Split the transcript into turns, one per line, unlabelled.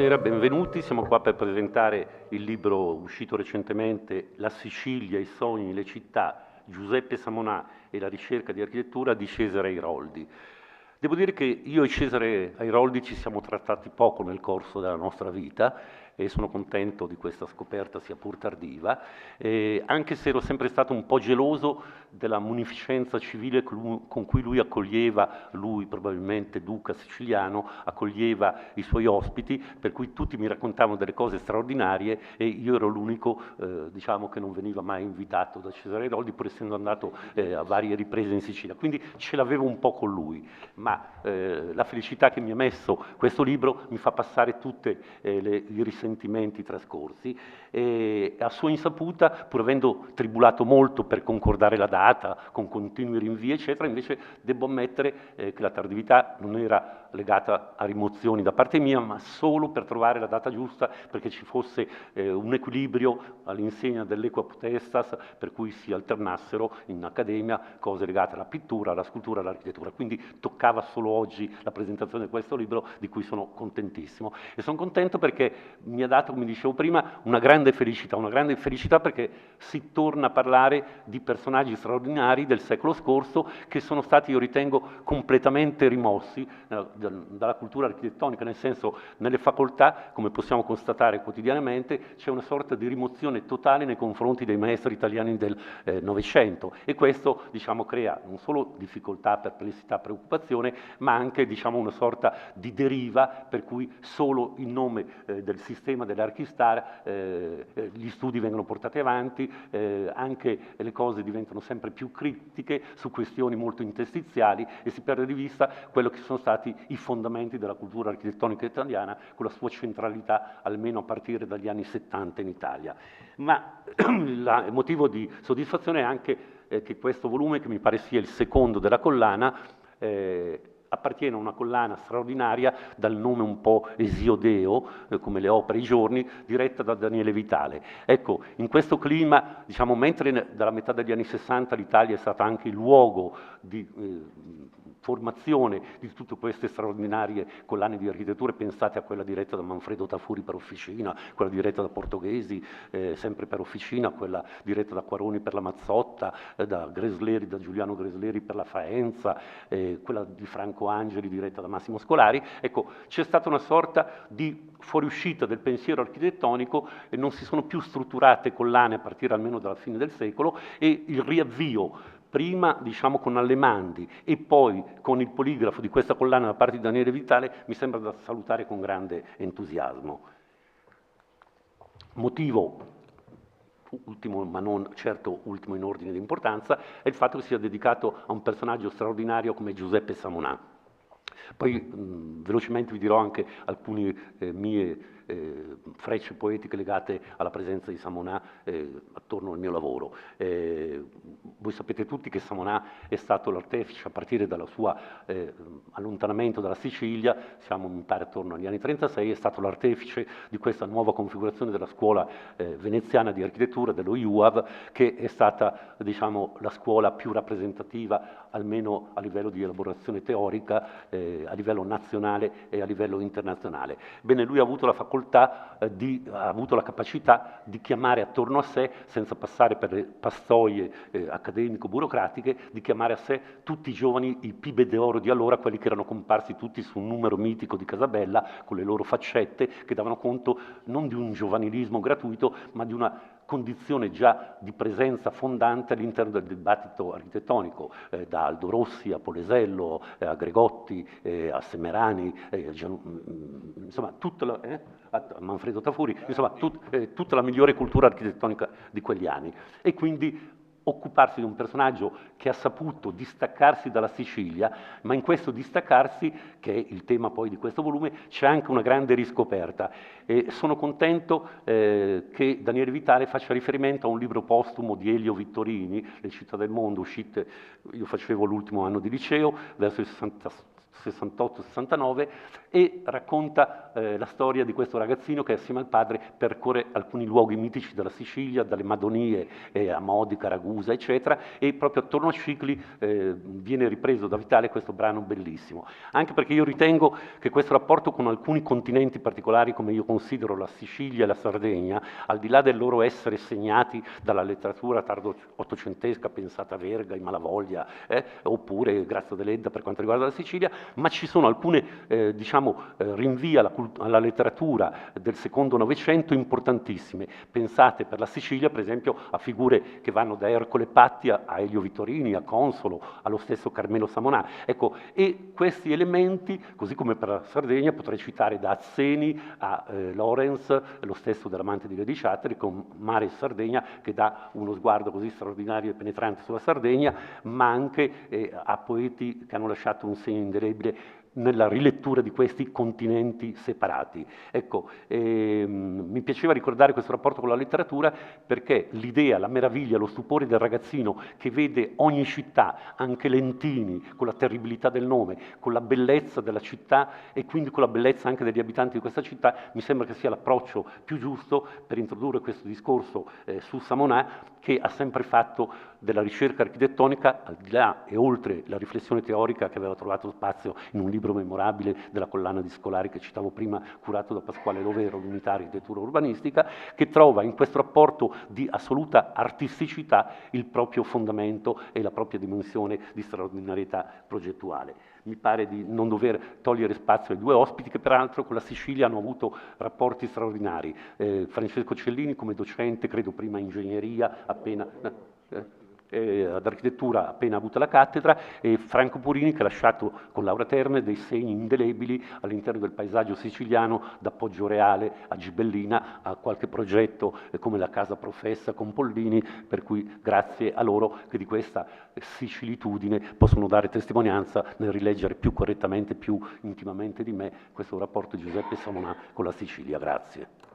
Buonasera, benvenuti. Siamo qua per presentare il libro uscito recentemente, La Sicilia, i sogni, le città, Giuseppe Samonà e la ricerca di architettura di Cesare Airoldi. Devo dire che io e Cesare Airoldi ci siamo trattati poco nel corso della nostra vita e sono contento di questa scoperta, sia pur tardiva, anche se ero sempre stato un po' geloso della munificenza civile con cui lui accoglieva, lui probabilmente duca siciliano, accoglieva i suoi ospiti, per cui tutti mi raccontavano delle cose straordinarie e io ero l'unico diciamo, che non veniva mai invitato da Cesare Airoldi, pur essendo andato a varie riprese in Sicilia, quindi ce l'avevo un po' con lui, ma la felicità che mi ha messo questo libro mi fa passare tutti i risentimenti trascorsi e a sua insaputa, pur avendo tribulato molto per concordare la data, con continui rinvii eccetera, invece devo ammettere che la tardività non era legata a rimozioni da parte mia, ma solo per trovare la data giusta, perché ci fosse un equilibrio all'insegna dell'equa potestas, per cui si alternassero in accademia cose legate alla pittura, alla scultura, all'architettura. Quindi toccava solo oggi la presentazione di questo libro, di cui sono contentissimo. E sono contento perché mi ha dato, come dicevo prima, una grande felicità perché si torna a parlare di personaggi straordinari del secolo scorso che sono stati, io ritengo, completamente rimossi dalla cultura architettonica, nel senso, nelle facoltà, come possiamo constatare quotidianamente, c'è una sorta di rimozione totale nei confronti dei maestri italiani del Novecento e questo, diciamo, crea non solo difficoltà, perplessità, preoccupazione, ma anche, diciamo, una sorta di deriva per cui solo in nome del sistema dell'Archistar gli studi vengono portati avanti, anche le cose diventano sempre più critiche su questioni molto interstiziali e si perde di vista quello che sono stati i fondamenti della cultura architettonica italiana con la sua centralità almeno a partire dagli anni 70 in Italia. Ma il motivo di soddisfazione è anche che questo volume, che mi pare sia il secondo della collana, appartiene a una collana straordinaria dal nome un po' esiodeo, come le opere I giorni, diretta da Daniele Vitale. Ecco, in questo clima, diciamo, mentre dalla metà degli anni 60 l'Italia è stata anche il luogo di formazione di tutte queste straordinarie collane di architettura, pensate a quella diretta da Manfredo Tafuri per Officina, quella diretta da Portoghesi sempre per Officina, quella diretta da Quaroni per la Mazzotta, da Gresleri, da Giuliano Gresleri per la Faenza, quella di Franco Angeli diretta da Massimo Scolari. Ecco, c'è stata una sorta di fuoriuscita del pensiero architettonico e non si sono più strutturate collane a partire almeno dalla fine del secolo e il riavvio prima, diciamo, con Allemandi e poi con il poligrafo di questa collana da parte di Daniele Vitale mi sembra da salutare con grande entusiasmo. Motivo ultimo, ma non certo ultimo in ordine di importanza, è il fatto che sia dedicato a un personaggio straordinario come Giuseppe Samonà. Poi velocemente vi dirò anche alcune mie frecce poetiche legate alla presenza di Samonà attorno al mio lavoro. Voi sapete tutti che Samonà è stato l'artefice, a partire dal suo allontanamento dalla Sicilia, siamo mi pare attorno agli anni 36, è stato l'artefice di questa nuova configurazione della scuola veneziana di architettura, dello IUAV, che è stata, diciamo, la scuola più rappresentativa, almeno a livello di elaborazione teorica, a livello nazionale e a livello internazionale. Bene, lui ha avuto la facoltà ha avuto la capacità di chiamare attorno a sé, senza passare per le pastoie accademico-burocratiche, di chiamare a sé tutti i giovani, i pibe d'oro di allora, quelli che erano comparsi tutti su un numero mitico di Casabella, con le loro faccette, che davano conto non di un giovanilismo gratuito, ma di una condizione già di presenza fondante all'interno del dibattito architettonico, da Aldo Rossi a Polesello, a Gregotti, a Semerani, insomma, a Manfredo Tafuri, insomma, tutta la migliore cultura architettonica di quegli anni. E quindi occuparsi di un personaggio che ha saputo distaccarsi dalla Sicilia, ma in questo distaccarsi, che è il tema poi di questo volume, c'è anche una grande riscoperta. E sono contento che Daniele Vitale faccia riferimento a un libro postumo di Elio Vittorini, Le città del mondo, uscite, io facevo l'ultimo anno di liceo, verso il 68-69, e racconta la storia di questo ragazzino che assieme al padre percorre alcuni luoghi mitici della Sicilia, dalle Madonie a Modica, Ragusa, eccetera, e proprio attorno a Scicli viene ripreso da Vitale questo brano bellissimo. Anche perché io ritengo che questo rapporto con alcuni continenti particolari, come io considero la Sicilia e la Sardegna, al di là del loro essere segnati dalla letteratura tardo ottocentesca, pensata a Verga, in Malavoglia, oppure Grazia Deledda per quanto riguarda la Sicilia, ma ci sono alcune rinvii alla letteratura del secondo Novecento importantissime, pensate per la Sicilia per esempio a figure che vanno da Ercole Patti a Elio Vittorini, a Consolo, allo stesso Carmelo Samonà. Ecco, e questi elementi, così come per la Sardegna, potrei citare da Azzeni a Lorenz, lo stesso dell'Amante di Lady Chatterley, con Mare Sardegna, che dà uno sguardo così straordinario e penetrante sulla Sardegna, ma anche a poeti che hanno lasciato un segno indelebile nella rilettura di questi continenti separati. Ecco, mi piaceva ricordare questo rapporto con la letteratura perché l'idea, la meraviglia, lo stupore del ragazzino che vede ogni città, anche Lentini, con la terribilità del nome, con la bellezza della città e quindi con la bellezza anche degli abitanti di questa città, mi sembra che sia l'approccio più giusto per introdurre questo discorso su Samonà, che ha sempre fatto della ricerca architettonica, al di là e oltre la riflessione teorica che aveva trovato spazio in un libro memorabile della collana di Scolari che citavo prima, curato da Pasquale Lovero, l'unità architettura urbanistica, che trova in questo rapporto di assoluta artisticità il proprio fondamento e la propria dimensione di straordinarietà progettuale. Mi pare di non dover togliere spazio ai due ospiti che peraltro con la Sicilia hanno avuto rapporti straordinari. Francesco Cellini come docente, credo prima ingegneria, appena ad architettura appena avuta la cattedra, e Franco Purini che ha lasciato con Laura Terme dei segni indelebili all'interno del paesaggio siciliano, da Poggioreale a Gibellina a qualche progetto come la Casa Professa con Pollini, per cui grazie a loro che di questa sicilitudine possono dare testimonianza nel rileggere più correttamente, più intimamente di me questo rapporto di Giuseppe Samonà con la Sicilia. Grazie.